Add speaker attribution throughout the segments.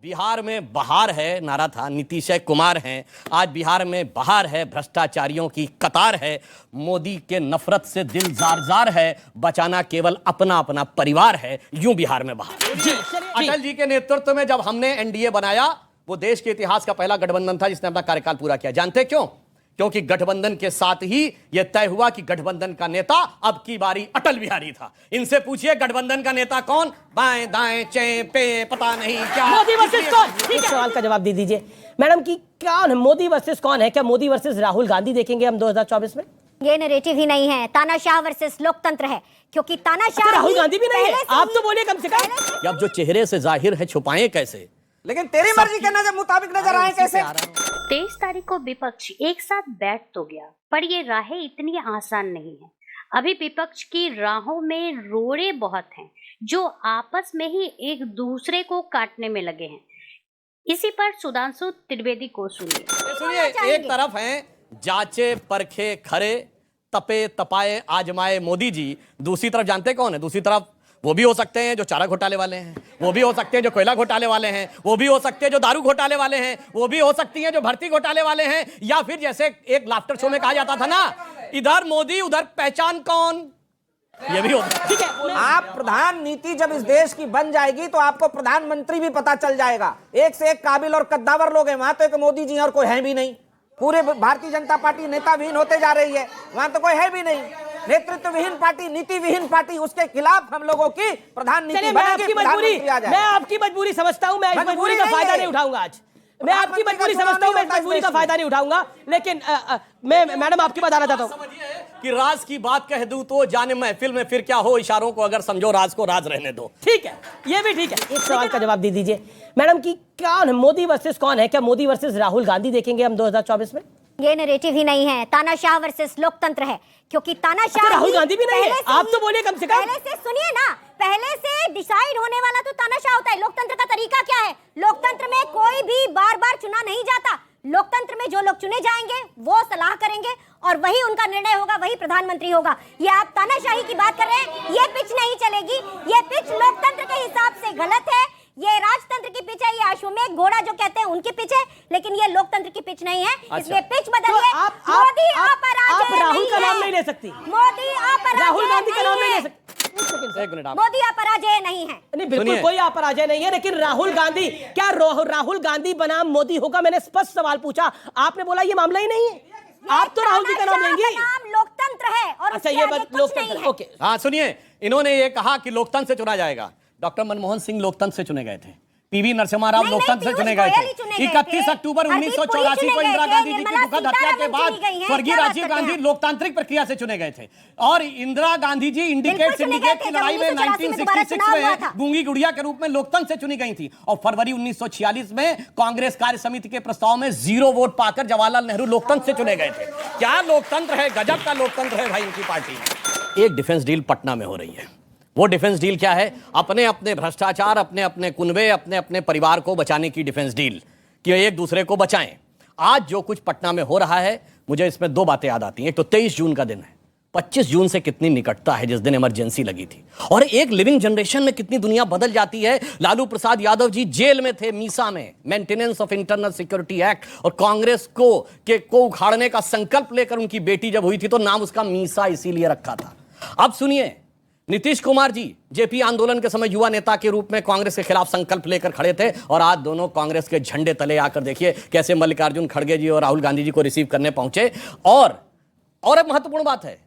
Speaker 1: बिहार में बहार है नारा था, नीतीश कुमार हैं। आज बिहार में बहार है, भ्रष्टाचारियों की कतार है, मोदी के नफरत से दिल जार जार है, बचाना केवल अपना अपना परिवार है, यूं बिहार में बहार। अटल जी के नेतृत्व में जब हमने एनडीए बनाया, वो देश के इतिहास का पहला गठबंधन था जिसने अपना कार्यकाल पूरा किया। जानते क्यों? क्योंकि गठबंधन के साथ ही यह तय हुआ कि गठबंधन का नेता अब की बारी अटल बिहारी था। इनसे पूछिए गठबंधन का नेता कौन? बाएं दाएं चें पे पता नहीं क्या।
Speaker 2: मोदी वर्सेस कौन? एक सवाल का जवाब दे दीजिए मैडम कि कौन है मोदी वर्सेस कौन है? क्या मोदी वर्सेस राहुल गांधी देखेंगे हम 2024 में?
Speaker 3: ये नैरेटिव ही नहीं है, तानाशाह वर्सेस लोकतंत्र है, क्योंकि तानाशाह
Speaker 2: राहुल गांधी भी नहीं है। आप तो बोले कम से कम।
Speaker 1: अब जो चेहरे से जाहिर है छुपाएं कैसे?
Speaker 4: लेकिन तेरी मर्जी के नजर मुताबिक नजर आए कैसे?
Speaker 5: 23 तारीख को विपक्ष एक साथ बैठ तो गया, पर ये राहें इतनी आसान नहीं है। अभी विपक्ष की राहों में रोड़े बहुत हैं, जो आपस में ही एक दूसरे को काटने में लगे हैं। इसी पर सुधांशु त्रिवेदी को सुनिए।
Speaker 1: एक तरफ हैं जांचे परखे खरे, तपे तपाए आजमाए मोदी जी, दूसरी तरफ जानते कौन है? दूसरी तरफ वो भी हो सकते हैं जो चारा घोटाले वाले हैं, वो भी हो सकते हैं जो कोयला घोटाले वाले हैं, वो भी हो सकते हैं जो दारू घोटाले वाले हैं, वो भी हो सकती हैं जो भर्ती घोटाले वाले हैं, या फिर जैसे एक लाफ्टर शो में कहा जाता था ना, इधर मोदी उधर पहचान कौन, ये भी होता है।
Speaker 4: ठीक है, आप प्रधान नीति जब इस देश की बन जाएगी तो आपको प्रधानमंत्री भी पता चल जाएगा। एक से एक काबिल और कद्दावर लोग हैं वहां, तो एक मोदी जी और कोई है भी नहीं। पूरे भारतीय जनता पार्टी नेता विहीन होते जा रही है, वहां तो कोई है भी नहीं। नेतृत्व विहीन पार्टी, नीति विहीन पार्टी, उसके खिलाफ हम लोगों की प्रधान नीति
Speaker 2: मैं आपकी मजबूरी समझता हूं, मैं इस मजबूरी का फायदा नहीं उठाऊंगा आज। मैं आपकी मजबूरी समझता हूं, मैं इस मजबूरी का फायदा नहीं उठाऊंगा। लेकिन मैं मैडम आपकी बात आना चाहता हूं
Speaker 1: कि राज की बात कह दूं तो जाने महफिल में फिर क्या हो, इशारों को अगर समझो राज को राज रहने दो।
Speaker 2: ठीक है, ये भी ठीक है। एक सवाल का जवाब दे दीजिए मैडम कि कौन है मोदी वर्सेस कौन है? क्या मोदी वर्सेस राहुल गांधी देखेंगे हम 2024 में?
Speaker 3: ये नैरेटिव ही नहीं है, तानाशाह वर्सेस लोकतंत्र है, क्योंकि तानाशाह
Speaker 2: राहुल गांधी भी नहीं है। आप तो बोले कम से कम।
Speaker 3: पहले से सुनिए ना, पहले से डिसाइड होने वाला तो तानाशाह होता है। लोकतंत्र का तरीका क्या है? लोकतंत्र में कोई भी बार बार चुना नहीं जाता। लोकतंत्र में जो लोग चुने जाएंगे वो सलाह करेंगे और वही उनका निर्णय होगा, वही प्रधानमंत्री होगा। ये आप तानाशाही की बात कर रहे हैं, ये पिच नहीं चलेगी। ये पिच लोकतंत्र के हिसाब से गलत है, ये राजतंत्र की पिच है, ये अश्वमेध घोड़ा जो कहते हैं उनकी पिच है, लेकिन ये लोकतंत्र की पिच नहीं है। इसलिए पिच बदलिए। मोदी अपराजय
Speaker 2: आप राहुल का नाम नहीं ले सकती।
Speaker 3: मोदी अपराजय,
Speaker 2: राहुल गांधी का नाम नहीं ले सकती।
Speaker 3: मोदी अपराजय नहीं है।
Speaker 2: नहीं, बिल्कुल कोई अपराजय नहीं है। लेकिन राहुल गांधी, क्या राहुल गांधी बनाम मोदी होगा? मैंने स्पष्ट सवाल पूछा, आपने बोला ये मामला ही नहीं है। आप तो राहुल जी का नाम लेंगे।
Speaker 3: नाम लोकतंत्र है और
Speaker 2: अच्छा, ये बात लोकतंत्र। ओके,
Speaker 1: हाँ सुनिए, इन्होंने ये कहा कि लोकतंत्र से चुना जाएगा। डॉक्टर मनमोहन सिंह लोकतंत्र से चुने गए थे, पीवी नरसिम्हा राव लोकतंत्र से चुने गए थे। 31 अक्टूबर 1984 को इंदिरा गांधी जी की दुखद हत्या के बाद स्वर्गीय राजीव गांधी लोकतांत्रिक प्रक्रिया से चुने गए थे। और इंदिरा गांधी जी इंडिकेट सिंडिकेट की लड़ाई में 1966 में गूंगी गुड़िया के रूप में लोकतंत्र से चुनी गई थी। और फरवरी 1946 में कांग्रेस कार्य समिति के प्रस्ताव में 0 वोट पाकर जवाहरलाल नेहरू लोकतंत्र से चुने गए थे। क्या लोकतंत्र है, गजब का लोकतंत्र है भाई इनकी पार्टी। एक डिफेंस डील पटना में हो रही है। वो डिफेंस डील क्या है? अपने अपने भ्रष्टाचार, अपने अपने कुनबे, अपने अपने परिवार को बचाने की डिफेंस डील, कि एक दूसरे को बचाएं। आज जो कुछ पटना में हो रहा है, मुझे इसमें 2 बातें याद आती हैं। एक तो 23 जून का दिन है, 25 जून से कितनी निकटता है जिस दिन इमरजेंसी लगी थी, और एक लिविंग जनरेशन में कितनी दुनिया बदल जाती है। लालू प्रसाद यादव जी जेल में थे मीसा में, maintenance of internal security act, और कांग्रेस को उखाड़ने का संकल्प लेकर उनकी बेटी जब हुई थी तो नाम उसका मीसा इसीलिए रखा था। अब सुनिए, नीतीश कुमार जी जेपी आंदोलन के समय युवा नेता के रूप में कांग्रेस के खिलाफ संकल्प लेकर खड़े थे, और आज दोनों कांग्रेस के झंडे तले आकर देखिए कैसे मल्लिकार्जुन खड़गे जी और राहुल गांधी जी को रिसीव करने पहुंचे। और एक महत्वपूर्ण बात है,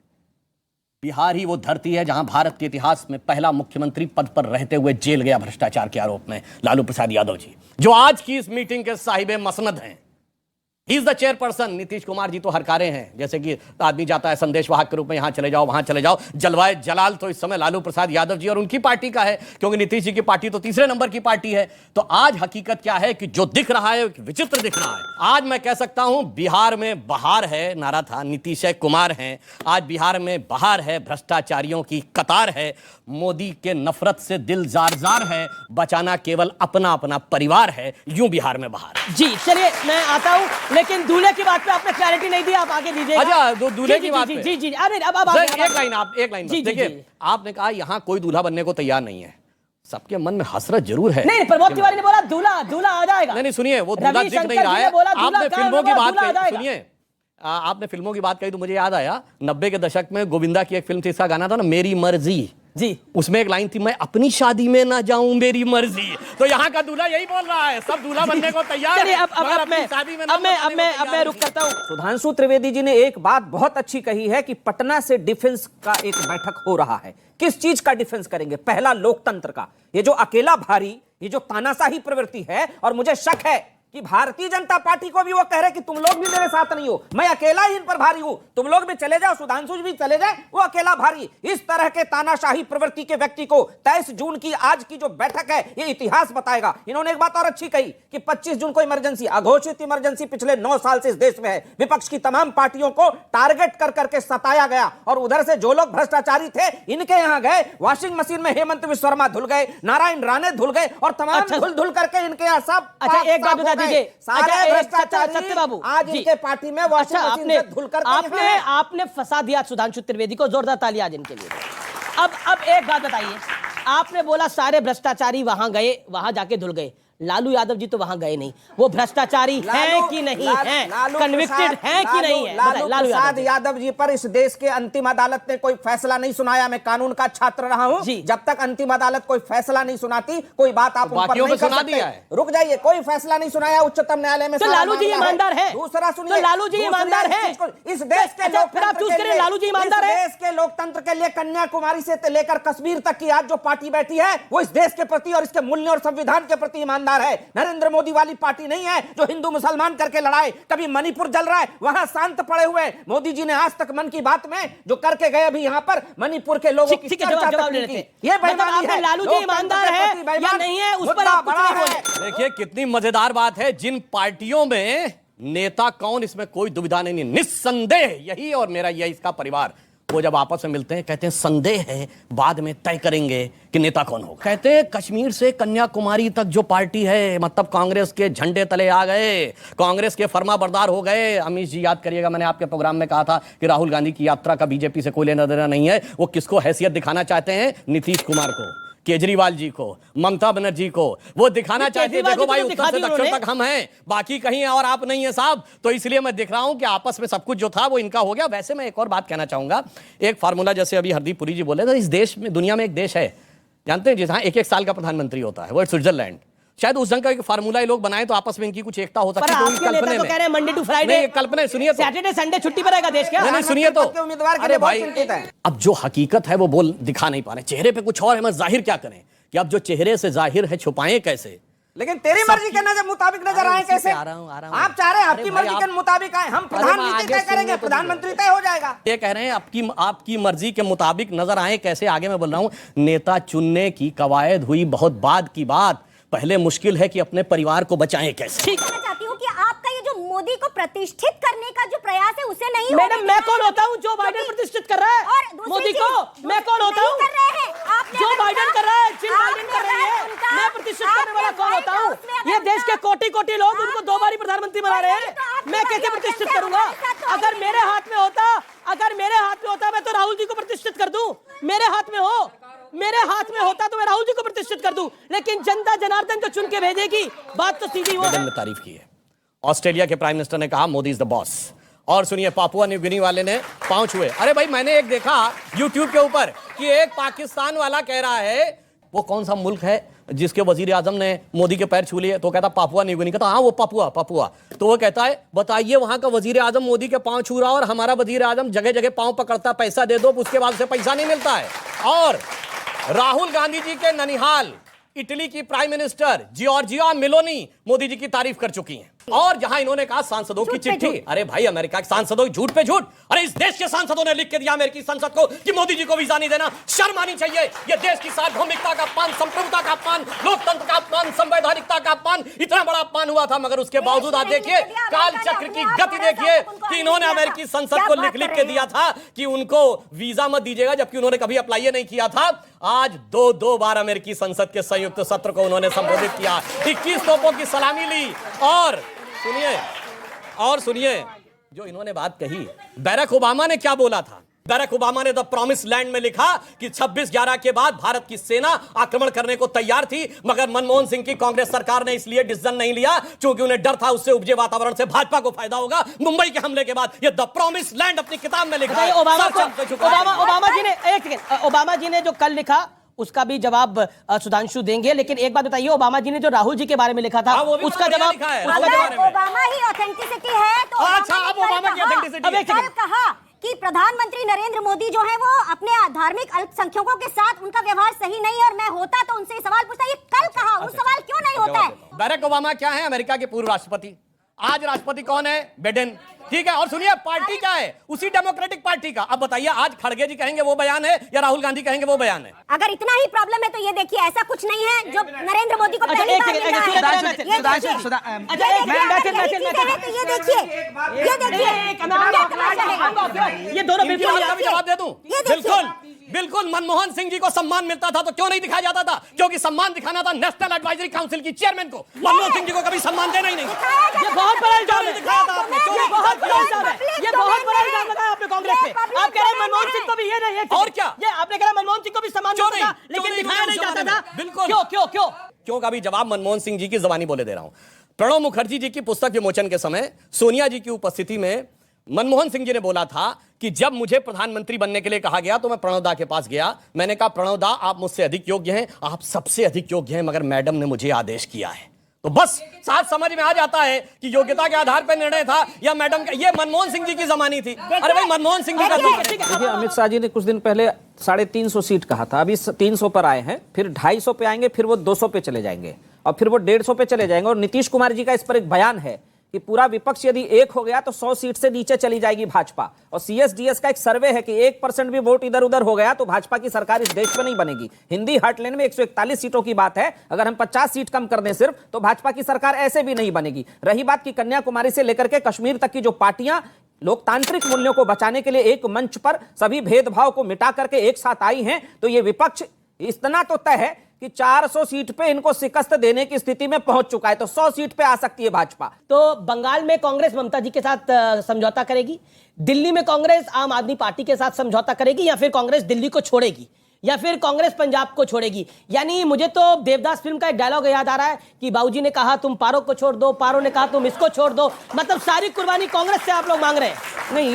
Speaker 1: बिहार ही वो धरती है जहां भारत के इतिहास में पहला मुख्यमंत्री पद पर रहते हुए जेल गया भ्रष्टाचार के आरोप में, लालू प्रसाद यादव जी, जो आज की इस मीटिंग के साहिबे मसनद हैं। He is the chairperson. Nitish Kumar ji तो हरकारे हैं, जैसे कि आदमी जाता है संदेश वाहक के रूप में, यहां चले जाओ वहां चले जाओ। जलवाए जलाल तो इस समय लालू प्रसाद यादव जी और उनकी पार्टी का है, क्योंकि नीतीश जी की पार्टी तो तीसरे नंबर की पार्टी है। तो आज हकीकत क्या है कि जो दिख रहा है विचित्र दिख रहा है। आज मैं कह सकता हूं बिहार में बहार है नारा था, नीतीश कुमार हैं। आज बिहार में बहार है, भ्रष्टाचारियों की कतार है, मोदी के नफरत से दिल जार जार है, बचाना केवल अपना अपना परिवार है, यूं बिहार में बहार।
Speaker 2: जी चलिए, मैं आता हूं, लेकिन दूल्हे की बात पे आपने क्लैरिटी नहीं दी, आप आगे दीजिएगा।
Speaker 1: अच्छा, दूल्हे की बात पे
Speaker 2: जी जी, अरे अब
Speaker 1: एक लाइन देखिए, आपने कहा यहां कोई दूल्हा बनने को तैयार नहीं है। सबके मन में हसरत जरूर है।
Speaker 2: नहीं, प्रमोद तिवारी ने बोला दूल्हा दूल्हा आ जाएगा।
Speaker 1: नहीं सुनिए, वो दूल्हा दिख नहीं रहा है। आपने फिल्मों की बात कही, सुनिए आपने फिल्मों की बात कही तो मुझे याद आया 90 के दशक में गोविंदा की एक फिल्म थी, इसका गाना था ना मेरी मर्जी
Speaker 2: जी,
Speaker 1: उसमें एक लाइन थी, मैं अपनी शादी में ना जाऊं मेरी मर्जी। तो यहाँ का दूल्हा यही बोल रहा है, सब दूल्हा बनने को तैयार है।
Speaker 2: अब मैं रुक करता हूँ।
Speaker 4: सुधांशु त्रिवेदी जी ने एक बात बहुत अच्छी कही है कि पटना से डिफेंस का एक बैठक हो रहा है। किस चीज का डिफेंस करेंगे? पहला लोकतंत्र का। ये जो अकेला भारी, ये जो तानाशाही प्रवृत्ति है, और मुझे शक है कि भारतीय जनता पार्टी को भी वो कह रहे कि तुम लोग भी मेरे साथ नहीं हो, मैं अकेला ही इन पर भारी हूं, तुम लोग भी चले जाओ, सुधांशु जी भी चले जाए, वो अकेला भारी। इस तरह के तानाशाही प्रवृत्ति के व्यक्ति को 23 जून की आज की जो बैठक है ये इतिहास बताएगा। इन्होंने एक बात और अच्छी कही कि 25 जून को इमरजेंसी, अघोषित इमरजेंसी पिछले 9 साल से इस देश में है। विपक्ष की तमाम पार्टियों को टारगेट कर करके सताया गया, और उधर से जो लोग भ्रष्टाचारी थे इनके यहां गए, वॉशिंग मशीन में हेमंत विश्व शर्मा धुल गए, नारायण राणे धुल गए, और तमाम धुल करके इनके यहां सब।
Speaker 2: अच्छा एक बात बता दीजिए, सत्य बाबू
Speaker 4: आज इनके पार्टी में वॉशिंग मशीन से धुल करके
Speaker 2: आपने फंसा दिया सुधांशु त्रिवेदी को, जोरदार ताली आज इनके लिए। अब एक बात बताइए, आपने बोला सारे भ्रष्टाचारी वहां गए, वहां जाके धुल गए, लालू यादव जी तो वहां गए नहीं, वो भ्रष्टाचारी हैं कि नहीं हैं, कन्विक्टेड हैं कि नहीं है?
Speaker 4: लालू प्रसाद यादव जी पर इस देश के अंतिम अदालत ने कोई फैसला नहीं सुनाया। मैं कानून का छात्र रहा हूं, जब तक अंतिम अदालत कोई फैसला नहीं सुनाती कोई बात आप उन पर नहीं कर सकते। रुक जाइए, कोई फैसला नहीं सुनाया उच्चतम न्यायालय में।
Speaker 2: तो लालू जी ईमानदार है।
Speaker 4: दूसरा सुनिए,
Speaker 2: लालू जी ईमानदार है
Speaker 4: इस देश के
Speaker 2: लालू जी ईमानदार है।
Speaker 4: देश के लोकतंत्र के लिए कन्याकुमारी से लेकर कश्मीर तक की आज जो पार्टी बैठी है वो इस देश के प्रति और इसके मूल्य और संविधान के प्रति ईमानदार है। नरेंद्र मोदी वाली पार्टी नहीं है जो हिंदू मुसलमान करके लड़ाए। कभी मणिपुर जल रहा है, वहां शांत पड़े हुए मोदी जी ने आज तक मन की बात में जो करके गए अभी यहां पर मणिपुर के लोगों की चर्चा तक नहीं की। ये बेईमानी है।
Speaker 2: लालू जी ईमानदार है या नहीं है उस पर आप
Speaker 4: बड़ा है।
Speaker 1: देखिए कितनी मजेदार बात है, जिन पार्टियों में नेता कौन इसमें कोई दुविधा नहीं, निस्संदेह यही और मेरा यही इसका परिवार, वो जब आपस में मिलते हैं कहते हैं संदेह है, बाद में तय करेंगे कि नेता कौन होगा। कहते हैं कश्मीर से कन्याकुमारी तक जो पार्टी है, मतलब कांग्रेस के झंडे तले आ गए, कांग्रेस के फरमाबरदार हो गए। अमित जी याद करिएगा, मैंने आपके प्रोग्राम में कहा था कि राहुल गांधी की यात्रा का बीजेपी से कोई लेना देना नहीं है। वो किसको हैसियत दिखाना चाहते हैं? नीतीश कुमार को, केजरीवाल जी को, ममता बनर्जी को। वो दिखाना चाहते हैं देखो भाई उत्तर से दक्षिण तक हम हैं, बाकी कहीं और आप नहीं है साहब। तो इसलिए मैं देख रहा हूं कि आपस में सब कुछ जो था वो इनका हो गया। वैसे मैं एक और बात कहना चाहूंगा, एक फार्मूला जैसे अभी हरदीप पुरी जी बोले, तो इस देश में, दुनिया में एक देश है जानते हैं जहां 1-1 साल का प्रधानमंत्री होता है, वो स्विट्जरलैंड। शायद उस ढंग का एक फार्मूला ये लोग बनाए तो आपस में इनकी कुछ एकता हो सकती है।
Speaker 2: तो कल्पना कह रहे हैं मंडे टू फ्राइडे,
Speaker 1: कल्पना सुनिए,
Speaker 2: सैटरडे संडे छुट्टी पर रहेगा देश क्या?
Speaker 1: नहीं सुनिए तो,
Speaker 4: उम्मीदवार
Speaker 1: अरे भाई अब जो हकीकत है वो बोल दिखा नहीं पा रहे, चेहरे पे कुछ और है, मैं जाहिर क्या करें कि अब जो चेहरे से जाहिर है छुपाएं कैसे?
Speaker 4: लेकिन तेरी मर्जी के नजर मुताबिक नजर आए कैसे?
Speaker 1: आ रहा हूं।
Speaker 4: आप चाह रहे हैं आपकी मर्जी के मुताबिक आए, हम प्रधानमंत्री तय करेंगे, प्रधानमंत्री तय हो जाएगा।
Speaker 1: ये कह रहे हैं आपकी मर्जी के मुताबिक नजर आए कैसे? आगे मैं बोल रहा हूं, नेता चुनने की कवायद हुई बहुत बाद की बात, पहले मुश्किल है कि अपने परिवार को बचाएं कैसे।
Speaker 3: मैं चाहती हूँ कि आपका ये जो मोदी को प्रतिष्ठित करने का जो प्रयास है उसे नहीं
Speaker 2: मैडम, मैं कौन होता हूँ जो बाइडेन प्रतिष्ठित कर रहा है?
Speaker 3: और
Speaker 2: मोदी को मैं कौन होता हूँ जो बाइडेन कर रहा है? जिल बाइडेन कर रही है, मैं प्रतिष्ठित करने वाला कौन होता हूँ? ये देश के कोटि लोग उनको 2 बार प्रधानमंत्री बना रहे हैं, मैं कैसे प्रतिष्ठित करूंगा? अगर मेरे हाथ में होता मैं तो राहुल जी को प्रतिष्ठित कर दूं। मेरे हाथ में होता तो मैं राहुल जी को प्रतिष्ठित कर दूं, लेकिन जनता जनार्दन जो चुन के भेजेगी, बात तो सीधी वो है।
Speaker 1: ने तारीफ की है। ऑस्ट्रेलिया के प्राइम मिनिस्टर ने कहा मोदी इज द बॉस। और सुनिए, पापुआ न्यू गिनी वाले ने पांव छुए। अरे भाई, मैंने एक देखा यूट्यूब के ऊपर कि एक पाकिस्तान वाला कह रहा है, वो कौन सा मुल्क है जिसके वजीर आजम ने मोदी के पैर छू लिए, तो कहता पापुआ न्यू गिनी। कहता हाँ वो पापुआ। तो वो कहता है बताइए वहां का वजीर आजम मोदी के पांव छू रहा और हमारा वजीर आजम जगह जगह पांव पकड़ता, पैसा दे दो, उसके बाद से पैसा नहीं मिलता है। और राहुल गांधी जी के ननिहाल इटली की prime minister Giorgia Meloni Modi ji की तारीफ कर चुकी हैं। और जहां इन्होंने कहा सांसदों की चिट्ठी, अरे भाई अमेरिका के सांसदों की झूठ पे झूठ, अरे इस देश के सांसदों ने लिख के दिया अमेरिकी संसद को कि मोदी जी को वीजा नहीं देना। शर्म आनी चाहिए। ये देश की सार्वभौमिकता का अपमान, संप्रभुता का अपमान, लोकतंत्र का अपमान, संवैधानिकता का अपमान, इतना बड़ा अपमान हुआ था, मगर उसके बावजूद आप देखिए काल चक्र की गति देखिए कि इन्होंने अमेरिकी संसद को लिख के दिया था कि उनको वीजा मत दीजिएगा, जबकि उन्होंने कभी अप्लाई नहीं किया था। आज 2 बार अमेरिकी संसद के संयुक्त सत्र को उन्होंने संबोधित किया, 21 तोपों की सलामी ली। और सुनिए जो इन्होंने बात कही, बैरक ओबामा ने क्या बोला था बराक ओबामा ने द प्रॉमिस लैंड में लिखा कि 26/11 के बाद भारत की सेना आक्रमण करने को तैयार थी, मगर मनमोहन सिंह की कांग्रेस सरकार ने इसलिए डिसीजन नहीं लिया क्योंकि उन्हें डर था उससे उपजे वातावरण से भाजपा को फायदा होगा। मुंबई के हमले के बाद ये द प्रॉमिस लैंड अपनी किताब में लिखा है।
Speaker 2: ओबामा जी ने जो कल लिखा उसका भी जवाब सुधांशु देंगे, लेकिन एक बात बताइए, ओबामा जी ने जो राहुल जी के बारे में लिखा था उसका जवाब
Speaker 3: ओबामा ही ऑथेंटिसिटी है तो
Speaker 1: अच्छा, अब ओबामा की ऑथेंटिसिटी
Speaker 3: कल कहा कि प्रधानमंत्री नरेंद्र मोदी जो है वो अपने धार्मिक अल्पसंख्यकों के साथ उनका व्यवहार सही नहीं है और मैं होता तो उनसे सवाल पूछता। ये कल कहा, उस सवाल क्यों नहीं होता है?
Speaker 1: बराक ओबामा क्या है? अमेरिका के पूर्व राष्ट्रपति। आज राष्ट्रपति कौन है? बाइडेन। ठीक है, और सुनिए पार्टी क्या है? उसी डेमोक्रेटिक पार्टी का। अब बताइए, आज खड़गे जी कहेंगे वो बयान है या राहुल गांधी कहेंगे वो बयान है?
Speaker 3: अगर इतना ही प्रॉब्लम है तो ये देखिए, ऐसा कुछ नहीं है जो नरेंद्र मोदी को पहली बार मिला है।
Speaker 2: ये दोनों
Speaker 1: जवाब दे दूं? बिल्कुल बिल्कुल। मनमोहन सिंह जी को सम्मान मिलता था तो क्यों नहीं दिखाया जाता था? क्योंकि सम्मान दिखाना था नेशनल एडवाइजरी काउंसिल की चेयरमैन को। मनमोहन सिंह जी को कभी सम्मान देना ही नहीं।
Speaker 2: ये बहुत बड़ा इल्जाम है, दिखाया था आपने। ये बहुत बड़ा इल्जाम है, ये बहुत बड़ा इल्जाम लगाया आपने कांग्रेस पे। आप कह रहे हैं मनमोहन सिंह को भी ये नहीं,
Speaker 1: और क्या?
Speaker 2: ये आपने कहा मनमोहन सिंह को भी सम्मान मिलता था लेकिन दिखाया नहीं जाता था।
Speaker 1: बिल्कुल।
Speaker 2: क्यों क्यों क्यों
Speaker 1: क्यों का भी जवाब मनमोहन सिंह जी की जुबानी बोले दे रहा हूं। प्रणब मुखर्जी जी की पुस्तक विमोचन के समय सोनिया जी की उपस्थिति में मनमोहन सिंह जी ने बोला था कि जब मुझे प्रधानमंत्री बनने के लिए कहा गया तो मैं प्रणब दा के पास गया। मैंने कहा प्रणब दा, आप मुझसे अधिक योग्य हैं, आप सबसे अधिक योग्य हैं, मगर मैडम ने मुझे आदेश किया है। तो बस साफ समझ में आ जाता है कि योग्यता के आधार पर निर्णय था या मैडम का। ये मनमोहन सिंह जी की जमानी थी। अरे भाई मनमोहन सिंह जी का
Speaker 4: देखिए, अमित शाह जी ने कुछ दिन पहले 350 सीट कहा था, अभी 300 पर आए हैं, फिर 250 पे आएंगे, फिर वो 200 पे चले जाएंगे और फिर वो 150 पे चले जाएंगे। और नीतीश कुमार जी का इस पर एक बयान है कि पूरा विपक्ष यदि एक हो गया तो 100 सीट से नीचे चली जाएगी भाजपा। और सीएसडीएस का एक सर्वे है कि 1% भी वोट इधर उधर हो गया तो भाजपा की सरकार इस देश में नहीं बनेगी। हिंदी हार्टलैंड में 141 सीटों की बात है, अगर हम 50 सीट कम कर दें सिर्फ तो भाजपा की सरकार ऐसे भी नहीं बनेगी। रही बात की कन्याकुमारी से लेकर के कश्मीर तक की जो पार्टियां लोकतांत्रिक मूल्यों को बचाने के लिए एक मंच पर सभी भेदभाव को मिटा करके एक साथ आई हैं, तो ये विपक्ष इतना तो तय है कि 400 सीट पे इनको शिकस्त देने की स्थिति में पहुंच चुका है, तो 100 सीट पे आ सकती है भाजपा।
Speaker 2: तो बंगाल में कांग्रेस ममता जी के साथ समझौता करेगी, दिल्ली में कांग्रेस आम आदमी पार्टी के साथ समझौता करेगी, या फिर कांग्रेस दिल्ली को छोड़ेगी, या फिर कांग्रेस पंजाब को छोड़ेगी? यानी मुझे तो देवदास फिल्म का एक डायलॉग याद आ रहा है कि बाबूजी ने कहा तुम पारो को छोड़ दो, पारो ने कहा तुम इसको छोड़ दो। मतलब सारी कुर्बानी कांग्रेस से आप लोग मांग रहे हैं।
Speaker 4: नहीं,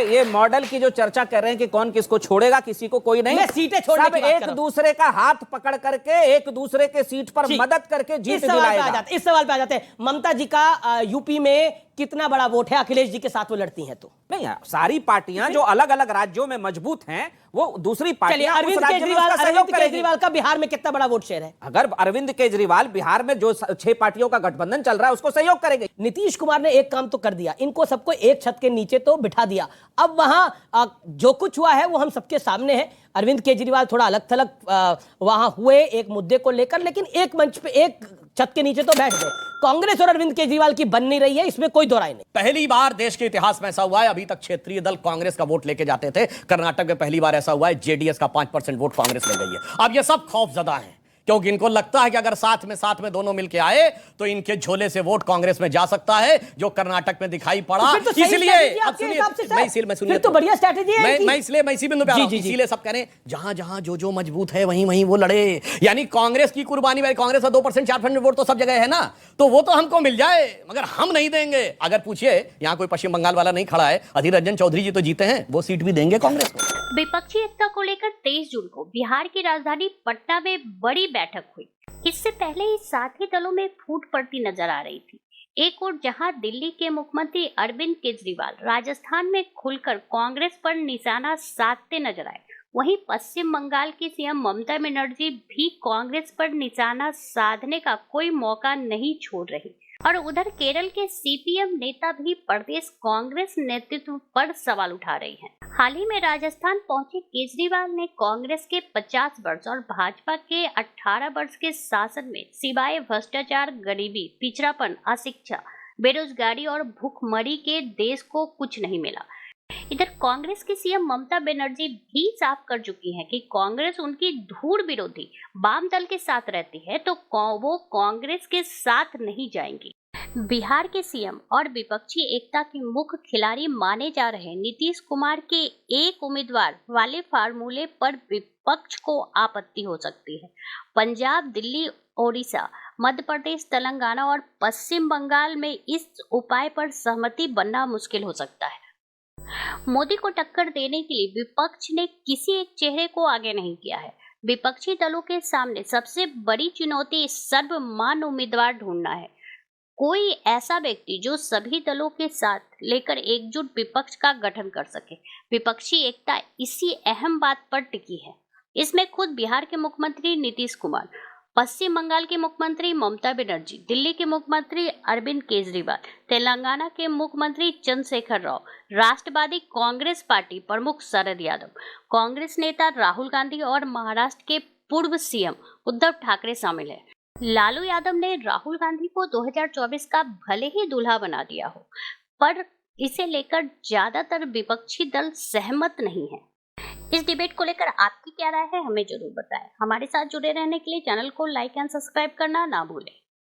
Speaker 4: ये मॉडल की जो चर्चा कर रहे हैं कि कौन किसको छोड़ेगा, किसी को कोई नहीं,
Speaker 2: सीटें छोड़ने की बात
Speaker 4: एक दूसरे का हाथ पकड़ करके एक दूसरे के सीट पर मदद करके जीत दिलाएगा।
Speaker 2: इस सवाल पे आ जाते हैं। ममता जी का यूपी में कितना बड़ा वोट है? अखिलेश जी के साथ वो लड़ती हैं तो
Speaker 4: नहीं, सारी पार्टियां जो अलग अलग राज्यों में मजबूत हैं वो दूसरी पार्टियां
Speaker 2: अरविंद केजरीवाल का बिहार में कितना बड़ा वोट शेयर है?
Speaker 4: अगर अरविंद केजरीवाल बिहार में जो 6 पार्टियों का गठबंधन चल रहा है उसको सहयोग करेंगे।
Speaker 2: नीतीश कुमार ने एक काम तो कर दिया, इनको सबको एक छत के नीचे तो बिठा दिया। अब वहां जो कुछ हुआ है वो हम सबके सामने है। अरविंद केजरीवाल थोड़ा अलग थलग वहां हुए एक मुद्दे को लेकर, लेकिन एक मंच पे एक छत के नीचे तो बैठ गए। कांग्रेस और अरविंद केजरीवाल की बन नहीं रही है, इसमें कोई दो राय नहीं।
Speaker 1: पहली बार देश के इतिहास में ऐसा हुआ है, अभी तक क्षेत्रीय दल कांग्रेस का वोट लेके जाते थे, कर्नाटक में पहली बार ऐसा हुआ है जेडीएस का 5% वोट कांग्रेस ले गई है। अब ये सब खौफजदा है क्योंकि इनको लगता है कि अगर साथ में दोनों मिलके आए तो इनके झोले से वोट कांग्रेस में जा सकता है, जो कर्नाटक में दिखाई पड़ा।
Speaker 2: तो
Speaker 1: इसलिए अब सुनिए,
Speaker 2: तो बढ़िया स्ट्रैटेजी है।
Speaker 1: मैं इसी बिंदु पे आ रहा हूं। इसीलिए सब कह रहे हैं जहां जहां जो मजबूत है वहीं वो लड़े। यानी कांग्रेस की कुर्बानी, भाई कांग्रेस का 2% 4% वोट तो सब जगह है ना, तो वो तो हमको मिल जाए मगर हम नहीं देंगे। अगर पूछिए, यहां कोई पश्चिम बंगाल वाला नहीं खड़ा है, अधीर रंजन चौधरी जी तो जीते हैं, वो सीट भी देंगे कांग्रेस को।
Speaker 5: विपक्षी एकता को लेकर 23 जून को बिहार की राजधानी पटना में बड़ी बैठक हुई। इससे पहले ही साथी दलों में फूट पड़ती नजर आ रही थी। एक ओर जहां दिल्ली के मुख्यमंत्री अरविंद केजरीवाल राजस्थान में खुलकर कांग्रेस पर निशाना साधते नजर आए, वहीं पश्चिम बंगाल की सीएम ममता बनर्जी भी कांग्रेस पर निशाना साधने का कोई मौका नहीं छोड़ रही। और उधर केरल के सीपीएम नेता भी प्रदेश कांग्रेस नेतृत्व पर सवाल उठा रही हैं। हाल ही में राजस्थान पहुंचे केजरीवाल ने कांग्रेस के 50 वर्ष और भाजपा के 18 वर्ष के शासन में सिवाय भ्रष्टाचार, गरीबी, पिछड़ापन, अशिक्षा, बेरोजगारी और भूखमरी के देश को कुछ नहीं मिला। इधर कांग्रेस की सीएम ममता बनर्जी भी साफ कर चुकी हैं कि कांग्रेस उनकी धूड़ विरोधी वाम दल के साथ रहती है तो वो कांग्रेस के साथ नहीं जाएंगी। बिहार के सीएम और विपक्षी एकता के मुख्य खिलाड़ी माने जा रहे नीतीश कुमार के एक उम्मीदवार वाले फार्मूले पर विपक्ष को आपत्ति हो सकती है। पंजाब, दिल्ली, ओडिशा, मध्य प्रदेश, तेलंगाना और पश्चिम बंगाल में इस उपाय पर सहमति बनना मुश्किल हो सकता है। मोदी को टक्कर देने के लिए विपक्ष ने किसी एक चेहरे को आगे नहीं किया है। विपक्षी दलों के सामने सबसे बड़ी चुनौती सर्वमान्य उम्मीदवार ढूंढना है। कोई ऐसा व्यक्ति जो सभी दलों के साथ लेकर एकजुट विपक्ष का गठन कर सके। विपक्षी एकता इसी अहम बात पर टिकी है। इसमें खुद बिहार के मुख्यमंत्री नीतीश कुमार, पश्चिम बंगाल के मुख्यमंत्री ममता बनर्जी, दिल्ली के मुख्यमंत्री अरविंद केजरीवाल, तेलंगाना के मुख्यमंत्री चंद्रशेखर राव, राष्ट्रवादी कांग्रेस पार्टी प्रमुख शरद यादव, कांग्रेस नेता राहुल गांधी और महाराष्ट्र के पूर्व सीएम उद्धव ठाकरे शामिल है। लालू यादव ने राहुल गांधी को 2024 का भले ही दूल्हा बना दिया हो, पर इसे लेकर ज्यादातर विपक्षी दल सहमत नहीं है। इस डिबेट को लेकर आपकी क्या राय है, हमें जरूर बताएं। हमारे साथ जुड़े रहने के लिए चैनल को लाइक एंड सब्सक्राइब करना ना भूलें।